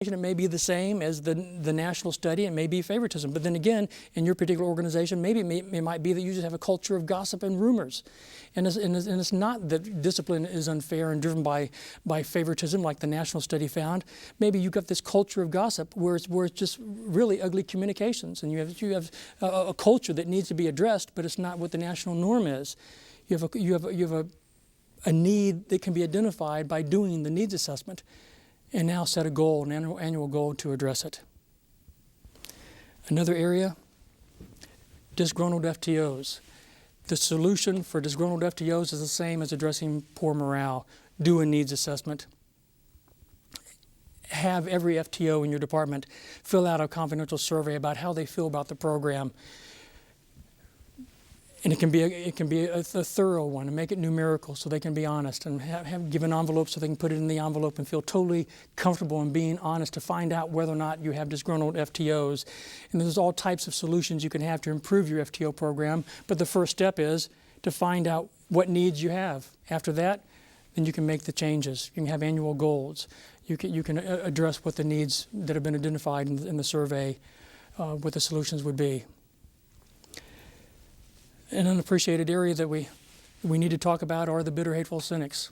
It may be the same as the national study. It may be favoritism. But then again, in your particular organization, maybe it might be that you just have a culture of gossip and rumors. And it's not that discipline is unfair and driven by favoritism like the national study found. Maybe you've got this culture of gossip where it's just really ugly communications. And you have a culture that needs to be addressed, but it's not what the national norm is. You have a need that can be identified by doing the needs assessment, and now set a goal, an annual goal to address it. Another area, disgruntled FTOs. The solution for disgruntled FTOs is the same as addressing poor morale. Do a needs assessment. Have every FTO in your department fill out a confidential survey about how they feel about the program. And it can be a thorough one, and make it numerical so they can be honest, and give an envelope so they can put it in the envelope and feel totally comfortable in being honest to find out whether or not you have disgruntled FTOs. And there's all types of solutions you can have to improve your FTO program, but the first step is to find out what needs you have. After that, then you can make the changes. You can have annual goals. You can address what the needs that have been identified in the survey, what the solutions would be. An unappreciated area that we need to talk about are the bitter, hateful cynics.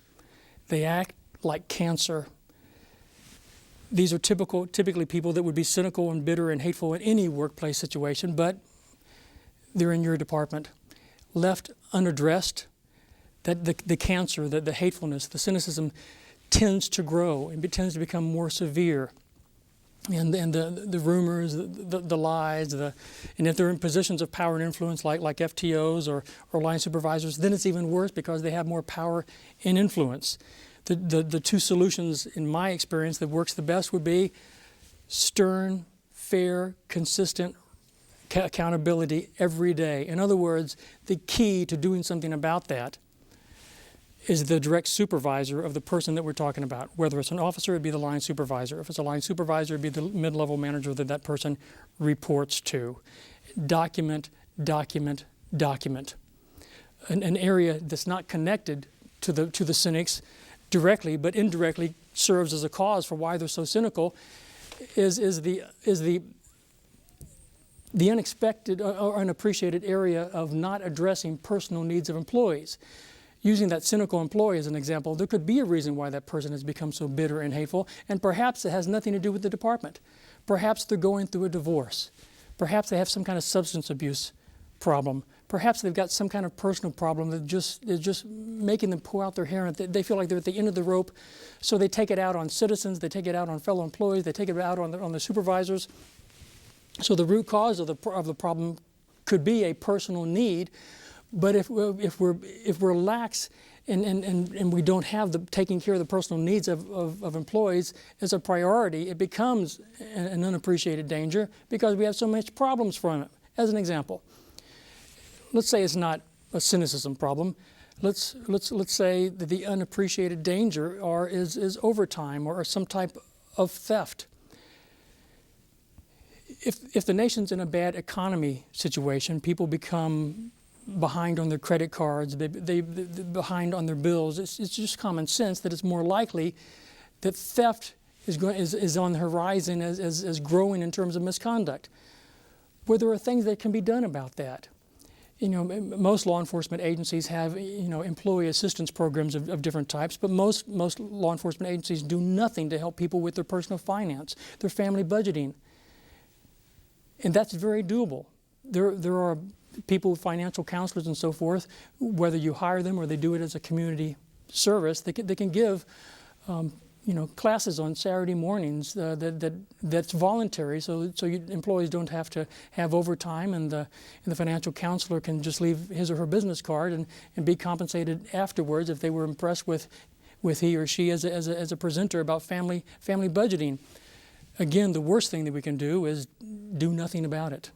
They act like cancer. These are typically people that would be cynical and bitter and hateful in any workplace situation, but they're in your department. Left unaddressed, that the cancer, the hatefulness, the cynicism tends to grow and tends to become more severe. And the rumors, the lies, and if they're in positions of power and influence like FTOs or line supervisors, then it's even worse because they have more power and influence. The two solutions, in my experience, that works the best would be stern, fair, consistent accountability every day. In other words, the key to doing something about that is the direct supervisor of the person that we're talking about. Whether it's an officer, it'd be the line supervisor. If it's a line supervisor, it'd be the mid-level manager that person reports to. Document, document, document. An area that's not connected to the cynics directly, but indirectly serves as a cause for why they're so cynical, is the unexpected or unappreciated area of not addressing personal needs of employees. Using that cynical employee as an example, there could be a reason why that person has become so bitter and hateful, and perhaps it has nothing to do with the department. Perhaps they're going through a divorce. Perhaps they have some kind of substance abuse problem. Perhaps they've got some kind of personal problem that is just making them pull out their hair, and they feel like they're at the end of the rope. So they take it out on citizens, they take it out on fellow employees, they take it out on the supervisors. So the root cause of the problem could be a personal need. But if we're lax and we don't have taking care of the personal needs of employees as a priority, it becomes an unappreciated danger because we have so much problems from it. As an example, let's say it's not a cynicism problem. Let's say that the unappreciated danger is overtime or some type of theft. If the nation's in a bad economy situation, people become behind on their credit cards, they behind on their bills. It's just common sense that it's more likely that theft is on the horizon as growing in terms of misconduct. Where there are things that can be done about that. Most law enforcement agencies have employee assistance programs of different types, but most law enforcement agencies do nothing to help people with their personal finance, their family budgeting, and that's very doable. There are people, financial counselors and so forth, whether you hire them or they do it as a community service, they can give classes on Saturday mornings that's voluntary, so employees don't have to have overtime, and the financial counselor can just leave his or her business card and be compensated afterwards if they were impressed with he or she as a presenter about family budgeting. Again, the worst thing that we can do is do nothing about it.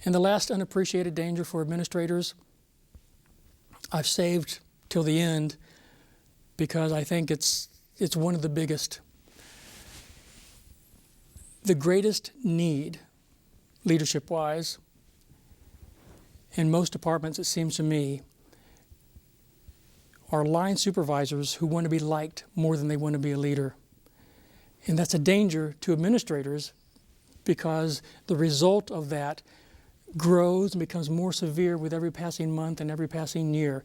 And the last unappreciated danger for administrators, I've saved till the end because I think it's one of the biggest. The greatest need, leadership-wise, in most departments, it seems to me, are line supervisors who want to be liked more than they want to be a leader. And that's a danger to administrators because the result of that grows and becomes more severe with every passing month and every passing year.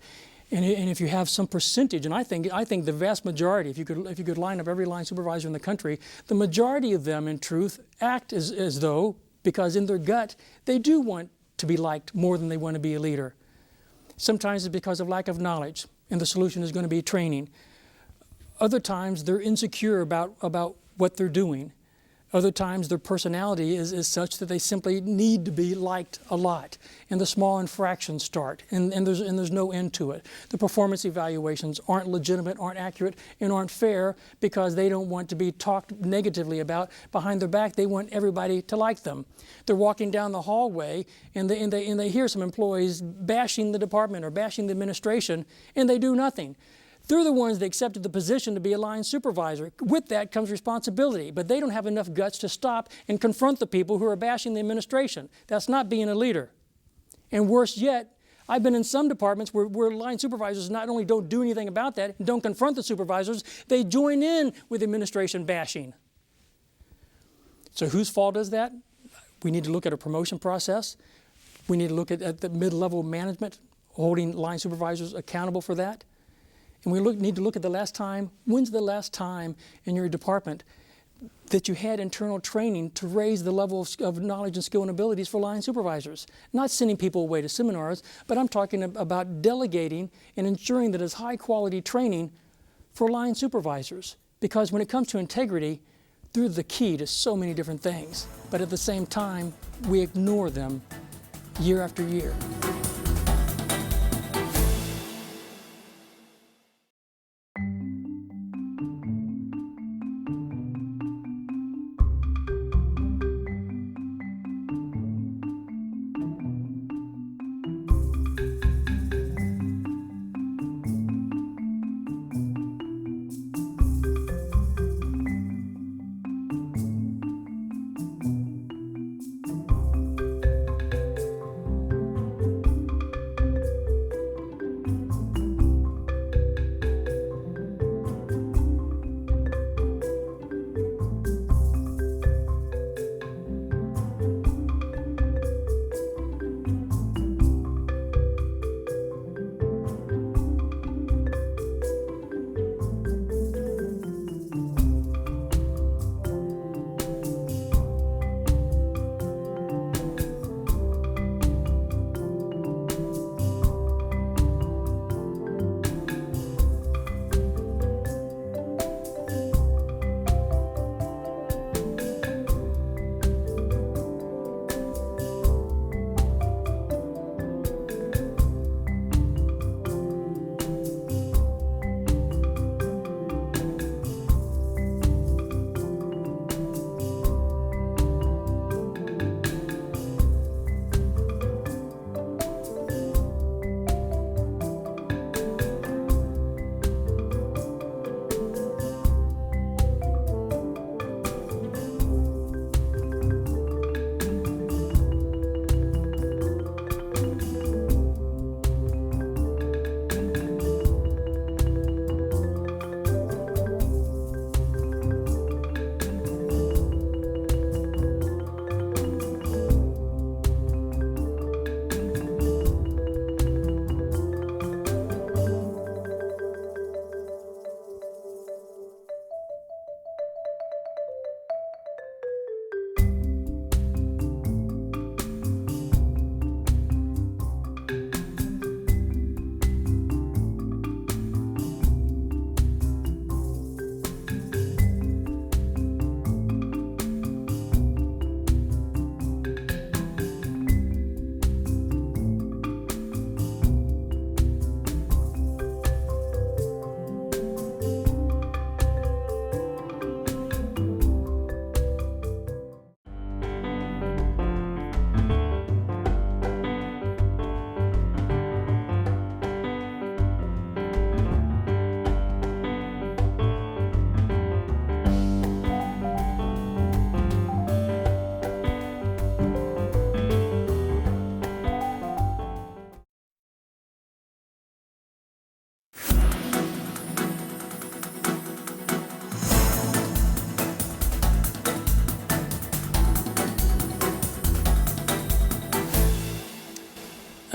And if you have some percentage, and I think the vast majority, if you could line up every line supervisor in the country, the majority of them, in truth, act as though, because in their gut, they do want to be liked more than they want to be a leader. Sometimes it's because of lack of knowledge, and the solution is going to be training. Other times they're insecure about what they're doing. Other times their personality is such that they simply need to be liked a lot. And the small infractions start, and there's no end to it. The performance evaluations aren't legitimate, aren't accurate, and aren't fair because they don't want to be talked negatively about behind their back. They want everybody to like them. They're walking down the hallway and they hear some employees bashing the department or bashing the administration, and they do nothing. They're the ones that accepted the position to be a line supervisor. With that comes responsibility, but they don't have enough guts to stop and confront the people who are bashing the administration. That's not being a leader. And worse yet, I've been in some departments where line supervisors not only don't do anything about that and don't confront the supervisors, they join in with administration bashing. So whose fault is that? We need to look at a promotion process. We need to look at the mid-level management, holding line supervisors accountable for that. And we need to look at the last time. When's the last time in your department that you had internal training to raise the level of knowledge and skill and abilities for line supervisors? Not sending people away to seminars, but I'm talking about delegating and ensuring that it's high quality training for line supervisors. Because when it comes to integrity, they're the key to so many different things. But at the same time, we ignore them year after year.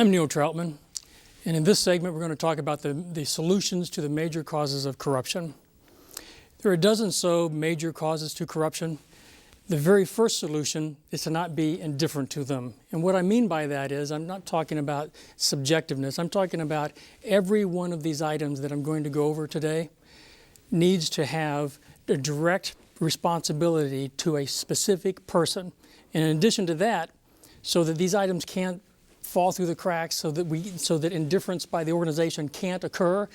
I'm Neil Troutman, and in this segment we're going to talk about the solutions to the major causes of corruption. There are a dozen so major causes to corruption. The very first solution is to not be indifferent to them. And what I mean by that is I'm not talking about subjectiveness. I'm talking about every one of these items that I'm going to go over today needs to have a direct responsibility to a specific person. And in addition to that, so that these items can't fall through the cracks, so that indifference by the organization can't occur,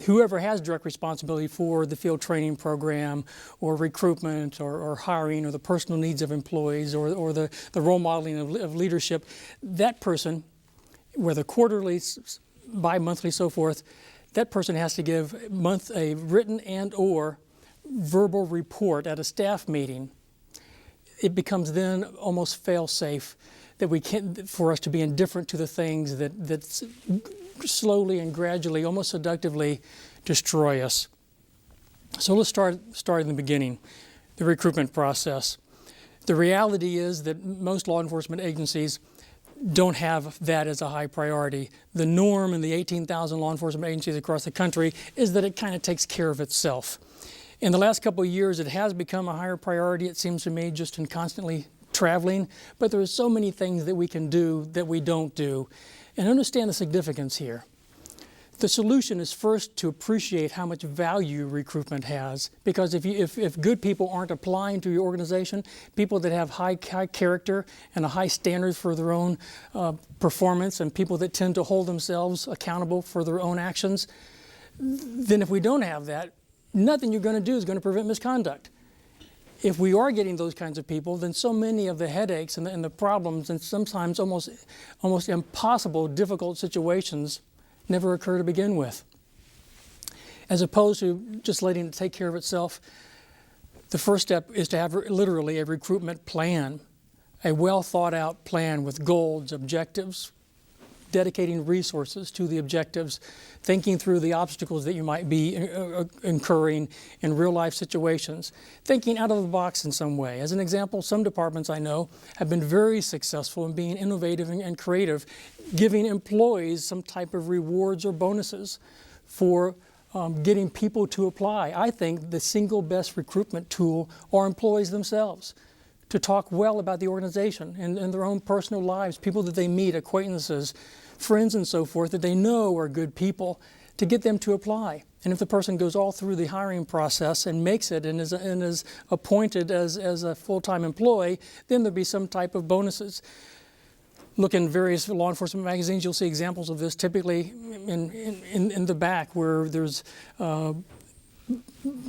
whoever has direct responsibility for the field training program or recruitment or hiring or the personal needs of employees or the role modeling of leadership, that person, whether quarterly, bi-monthly, so forth, that person has to give a written and or verbal report at a staff meeting. It becomes then almost fail-safe that we can't, for us to be indifferent to the things that slowly and gradually, almost seductively, destroy us. So let's start in the beginning, the recruitment process. The reality is that most law enforcement agencies don't have that as a high priority. The norm in the 18,000 law enforcement agencies across the country is that it kind of takes care of itself. In the last couple of years, it has become a higher priority, it seems to me, just in constantly traveling, but there are so many things that we can do that we don't do. And understand the significance here. The solution is first to appreciate how much value recruitment has, because if good people aren't applying to your organization, people that have high character and a high standard for their own performance, and people that tend to hold themselves accountable for their own actions, then if we don't have that, nothing you're going to do is going to prevent misconduct. If we are getting those kinds of people, then so many of the headaches and the problems and sometimes almost impossible, difficult situations never occur to begin with. As opposed to just letting it take care of itself, the first step is to have literally a recruitment plan, a well thought out plan with goals, objectives, dedicating resources to the objectives, thinking through the obstacles that you might be incurring in real life situations, thinking out of the box in some way. As an example, some departments I know have been very successful in being innovative and creative, giving employees some type of rewards or bonuses for getting people to apply. I think the single best recruitment tool are employees themselves, to talk well about the organization and their own personal lives, people that they meet, acquaintances, friends and so forth that they know are good people, to get them to apply. And if the person goes all through the hiring process and makes it and is appointed as a full-time employee, then there'll be some type of bonuses. Look in various law enforcement magazines, you'll see examples of this, typically in the back where there's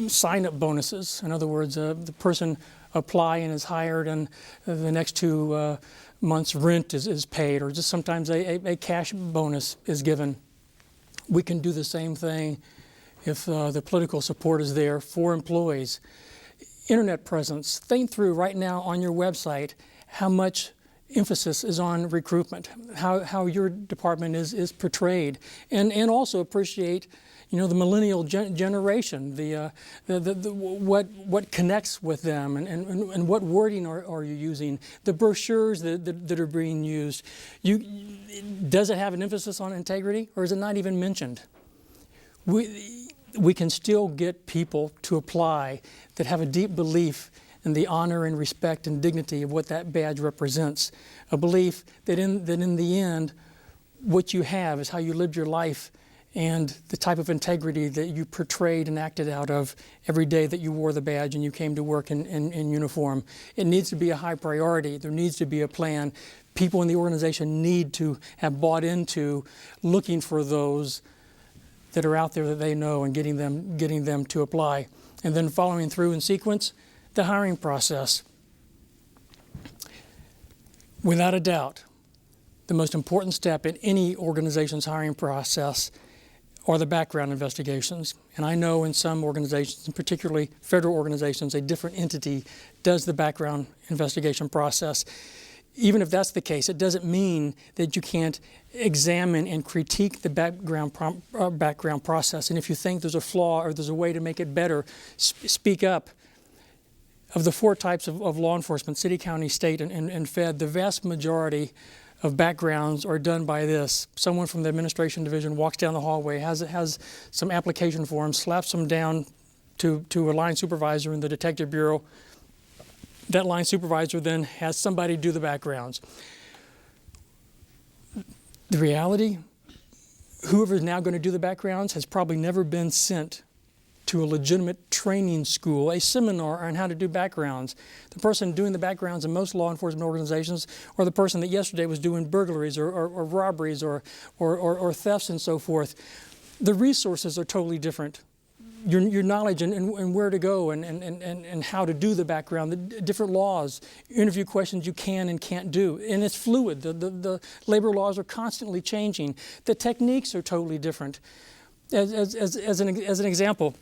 sign-up bonuses. In other words, the person apply and is hired, and the next 2 months' rent is paid, or just sometimes a cash bonus is given. We can do the same thing if the political support is there for employees. Internet presence. Think through right now on your website how much emphasis is on recruitment, how your department is portrayed, and also appreciate the millennial generation, what connects with them, and what wording are you using, the brochures that are being used. Does it have an emphasis on integrity, or is it not even mentioned? We can still get people to apply that have a deep belief in the honor and respect and dignity of what that badge represents, a belief that in the end, what you have is how you lived your life and the type of integrity that you portrayed and acted out of every day that you wore the badge and you came to work in uniform. It needs to be a high priority. There needs to be a plan. People in the organization need to have bought into looking for those that are out there that they know and getting them to apply. And then following through in sequence, the hiring process. Without a doubt, the most important step in any organization's hiring process are the background investigations. And I know in some organizations, and particularly federal organizations, a different entity does the background investigation process. Even if that's the case, it doesn't mean that you can't examine and critique the background process. And if you think there's a flaw or there's a way to make it better, speak up. Of the 4 types of law enforcement, city, county, state, and Fed, the vast majority of backgrounds are done by this. Someone from the administration division walks down the hallway, has some application forms, slaps them down to a line supervisor in the detective bureau. That line supervisor then has somebody do the backgrounds. The reality, whoever is now going to do the backgrounds has probably never been sent to a legitimate training school, a seminar on how to do backgrounds. The person doing the backgrounds in most law enforcement organizations, or the person that yesterday was doing burglaries or robberies or thefts and so forth, the resources are totally different. Your knowledge and where to go and how to do the background, the different laws, interview questions you can and can't do. And it's fluid. The labor laws are constantly changing. The techniques are totally different. As an example,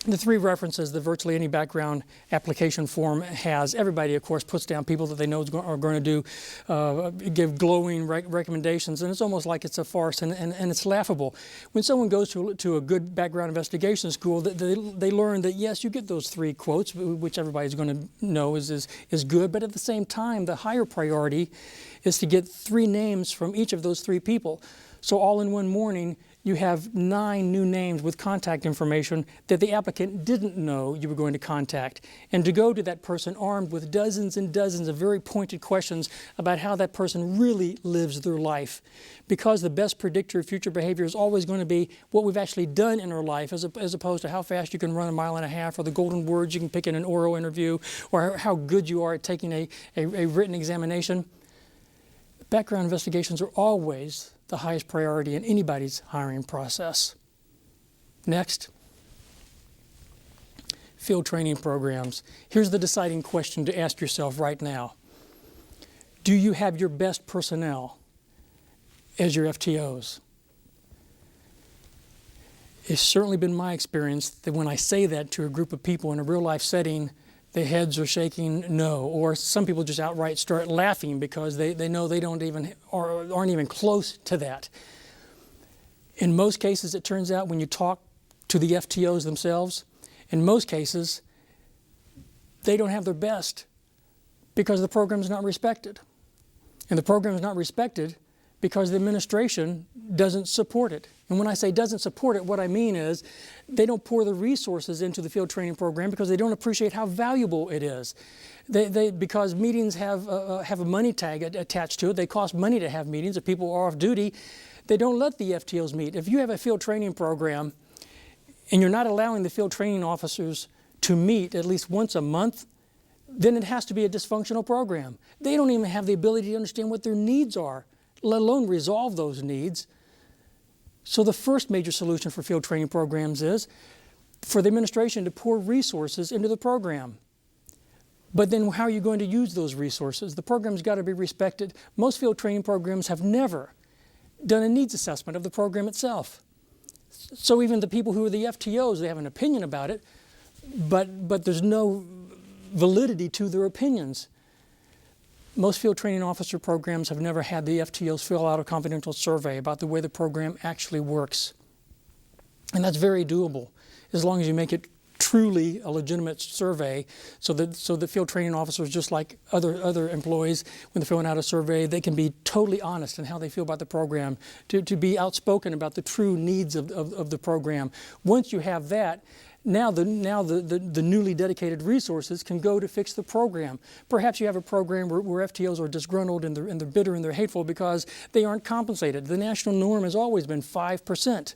the three references that virtually any background application form has, everybody, of course, puts down people that they know are going to give glowing recommendations, and it's almost like it's a farce and it's laughable. When someone goes to a good background investigation school, they learn that, yes, you get those three quotes, which everybody's going to know is good, but at the same time, the higher priority is to get three names from each of those three people. So all in one morning, you have 9 new names with contact information that the applicant didn't know you were going to contact. And to go to that person armed with dozens and dozens of very pointed questions about how that person really lives their life. Because the best predictor of future behavior is always going to be what we've actually done in our life, as opposed to how fast you can run 1.5 miles, or the golden words you can pick in an oral interview, or how good you are at taking a written examination. Background investigations are always the highest priority in anybody's hiring process. Next, field training programs. Here's the deciding question to ask yourself right now. Do you have your best personnel as your FTOs? It's certainly been my experience that when I say that to a group of people in a real life setting, the heads are shaking no, or some people just outright start laughing because they know they don't even or aren't even close to that. In most cases, it turns out when you talk to the FTOs themselves, in most cases, they don't have their best because the program is not respected. And the program is not respected because the administration doesn't support it. And when I say doesn't support it, what I mean is they don't pour the resources into the field training program because they don't appreciate how valuable it is. Because meetings have a money tag attached to it. They cost money to have meetings. If people are off duty, they don't let the FTOs meet. If you have a field training program and you're not allowing the field training officers to meet at least once a month, then it has to be a dysfunctional program. They don't even have the ability to understand what their needs are, let alone resolve those needs. So the first major solution for field training programs is for the administration to pour resources into the program. But then how are you going to use those resources? The program's got to be respected. Most field training programs have never done a needs assessment of the program itself. So even the people who are the FTOs, they have an opinion about it, but there's no validity to their opinions. Most field training officer programs have never had the FTOs fill out a confidential survey about the way the program actually works. And that's very doable, as long as you make it truly a legitimate survey, so that field training officers, just like other employees, when they're filling out a survey, they can be totally honest in how they feel about the program, to be outspoken about the true needs of the program. Once you have that, now the newly dedicated resources can go to fix the program. Perhaps you have a program where FTOs are disgruntled and they're bitter and they're hateful because they aren't compensated. The national norm has always been 5%.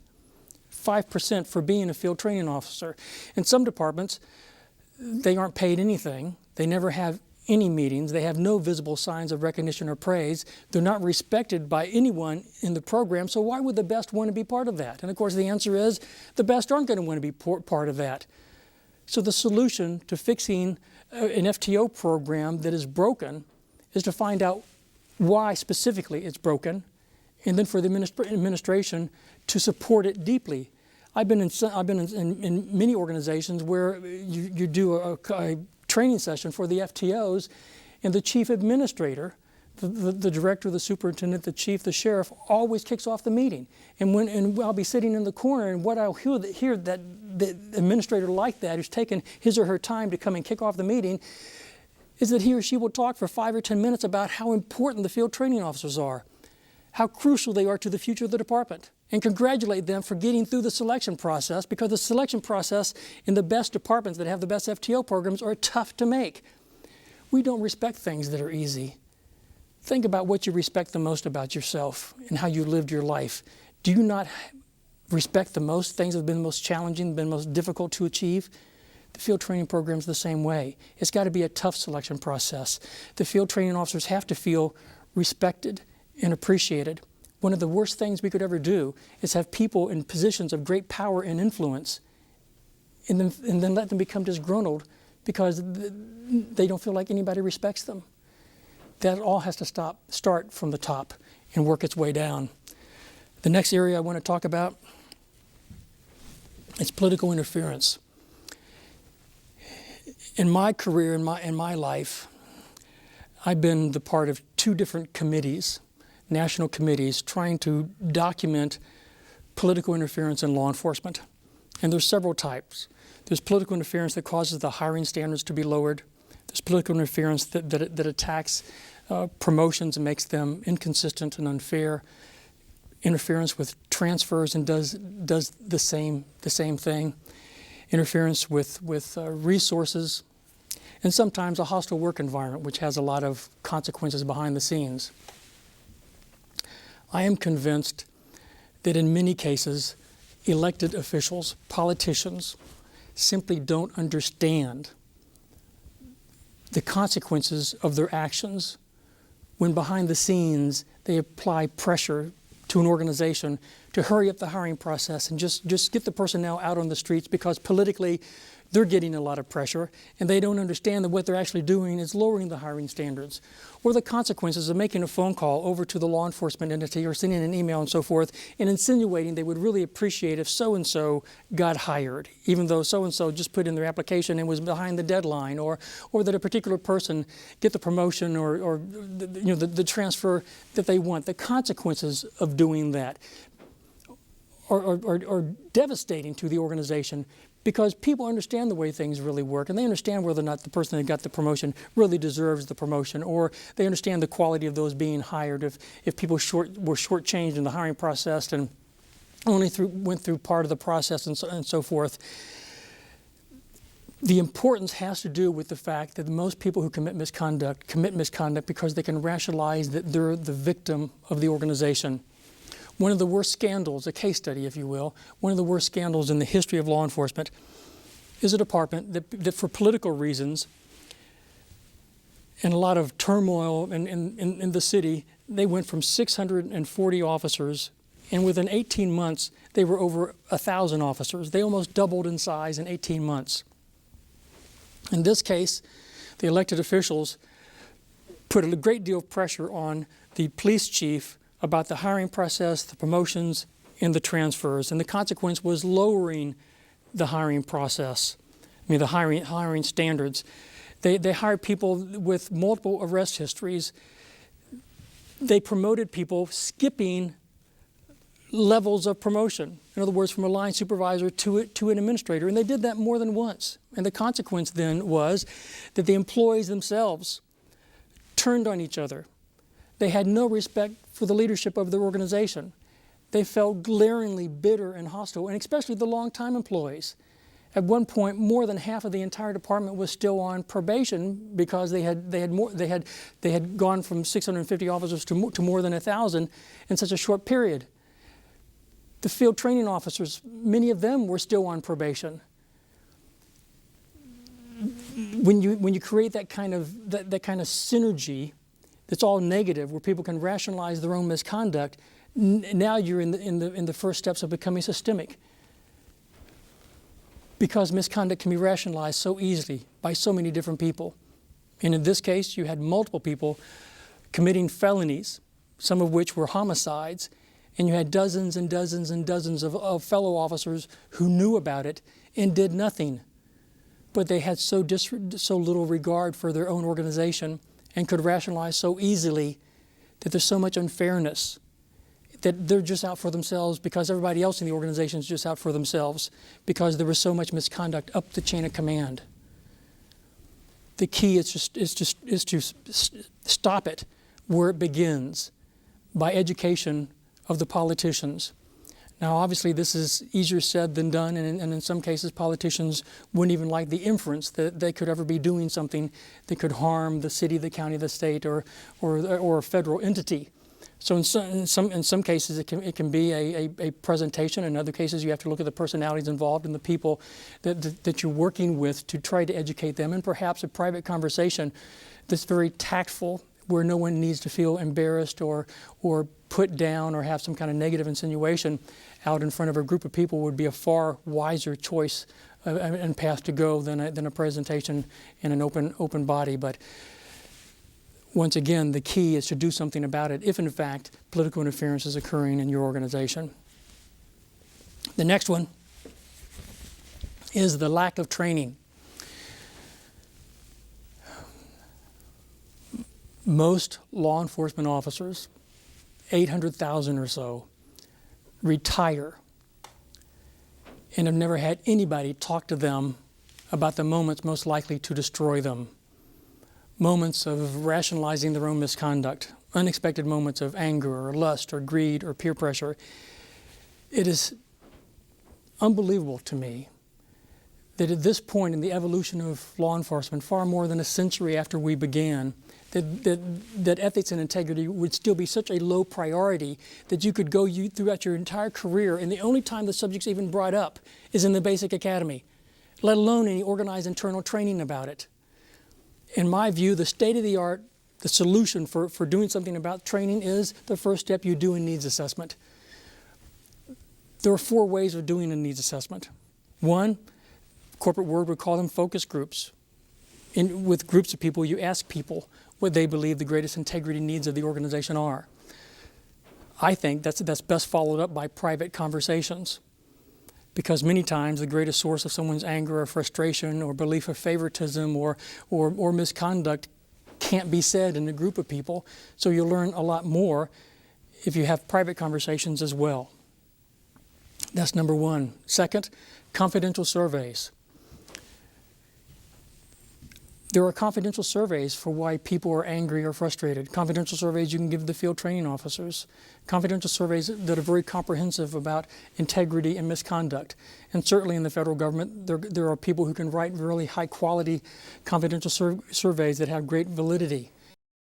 5% for being a field training officer. In some departments, they aren't paid anything. They never have any meetings. They have no visible signs of recognition or praise. They're not respected by anyone in the program, so why would the best want to be part of that? And of course the answer is the best aren't going to want to be part of that. So the solution to fixing an FTO program that is broken is to find out why specifically it's broken, and then for the administration to support it deeply. I've been in many organizations where you do a training session for the FTOs, and the chief administrator, the director, the superintendent, the chief, the sheriff, always kicks off the meeting. And I'll be sitting in the corner, and what I'll hear that the administrator like that, who's taken his or her time to come and kick off the meeting, is that he or she will talk for 5 or 10 minutes about how important the field training officers are, how crucial they are to the future of the department, and congratulate them for getting through the selection process, because the selection process in the best departments that have the best FTO programs are tough to make. We don't respect things that are easy. Think about what you respect the most about yourself and how you lived your life. Do you not respect the most things that have been most challenging, been most difficult to achieve? The field training program is the same way. It's got to be a tough selection process. The field training officers have to feel respected and appreciated. One of the worst things we could ever do is have people in positions of great power and influence and then let them become disgruntled because they don't feel like anybody respects them. That all has to start from the top and work its way down. The next area I want to talk about is political interference. In my career, in my life, I've been the part of 2 different committees, national committees, trying to document political interference in law enforcement. And there's several types. There's political interference that causes the hiring standards to be lowered. There's political interference that attacks promotions and makes them inconsistent and unfair. Interference with transfers and does the same thing. Interference with resources, and sometimes a hostile work environment, which has a lot of consequences behind the scenes. I am convinced that in many cases, elected officials, politicians, simply don't understand the consequences of their actions when behind the scenes they apply pressure to an organization to hurry up the hiring process and just get the personnel out on the streets, because politically they're getting a lot of pressure and they don't understand that what they're actually doing is lowering the hiring standards. Or the consequences of making a phone call over to the law enforcement entity or sending an email and so forth and insinuating they would really appreciate if so-and-so got hired, even though so-and-so just put in their application and was behind the deadline, or that a particular person get the promotion or the transfer that they want. The consequences of doing that are devastating to the organization, because people understand the way things really work, and they understand whether or not the person that got the promotion really deserves the promotion, or they understand the quality of those being hired. If people were shortchanged in the hiring process and only went through part of the process and so forth. The importance has to do with the fact that most people who commit misconduct because they can rationalize that they're the victim of the organization. One of the worst scandals, a case study if you will, one of the worst scandals in the history of law enforcement is a department that for political reasons and a lot of turmoil in the city, they went from 640 officers, and within 18 months they were over 1,000 officers. They almost doubled in size in 18 months. In this case, the elected officials put a great deal of pressure on the police chief about the hiring process, the promotions, and the transfers. And the consequence was lowering the hiring process, the hiring standards. They hired people with multiple arrest histories. They promoted people skipping levels of promotion. In other words, from a line supervisor to an administrator. And they did that more than once. And the consequence then was that the employees themselves turned on each other. They had no respect for the leadership of their organization. They felt glaringly bitter and hostile, and especially the long-time employees. At one point, more than half of the entire department was still on probation because they had gone from 650 officers to more than 1,000 in such a short period. The field training officers, many of them were still on probation. When you create that kind of synergy, it's all negative, where people can rationalize their own misconduct, now you're in the first steps of becoming systemic. Because misconduct can be rationalized so easily by so many different people. And in this case, you had multiple people committing felonies, some of which were homicides, and you had dozens and dozens and dozens of fellow officers who knew about it and did nothing. But they had so little regard for their own organization and could rationalize so easily that there's so much unfairness, that they're just out for themselves because everybody else in the organization is just out for themselves, because there was so much misconduct up the chain of command. The key is to stop it where it begins, by education of the politicians. Now, obviously, this is easier said than done, and in some cases, politicians wouldn't even like the inference that they could ever be doing something that could harm the city, the county, the state, or a federal entity. So in some cases, it can be a presentation. In other cases, you have to look at the personalities involved and the people that you're working with to try to educate them, and perhaps a private conversation that's very tactful, where no one needs to feel embarrassed or put down or have some kind of negative insinuation out in front of a group of people would be a far wiser choice and path to go than a presentation in an open body. But once again, the key is to do something about it if, in fact, political interference is occurring in your organization. The next one is the lack of training. Most law enforcement officers, 800,000 or so, retire and have never had anybody talk to them about the moments most likely to destroy them. Moments of rationalizing their own misconduct, unexpected moments of anger or lust or greed or peer pressure. It is unbelievable to me that at this point in the evolution of law enforcement, far more than a century after we began, that ethics and integrity would still be such a low priority that you could go throughout your entire career, and the only time the subject's even brought up is in the basic academy, let alone any organized internal training about it. In my view, the state-of-the-art, the solution for doing something about training is the first step you do in needs assessment. There are 4 ways of doing a needs assessment. 1, corporate word would call them focus groups. With groups of people, you ask people what they believe the greatest integrity needs of the organization are. I think that's best followed up by private conversations, because many times the greatest source of someone's anger or frustration or belief of favoritism or misconduct can't be said in a group of people, so you'll learn a lot more if you have private conversations as well. That's number 1. Second, confidential surveys. There are confidential surveys for why people are angry or frustrated. Confidential surveys you can give the field training officers. Confidential surveys that are very comprehensive about integrity and misconduct. And certainly in the federal government, there are people who can write really high quality confidential surveys that have great validity.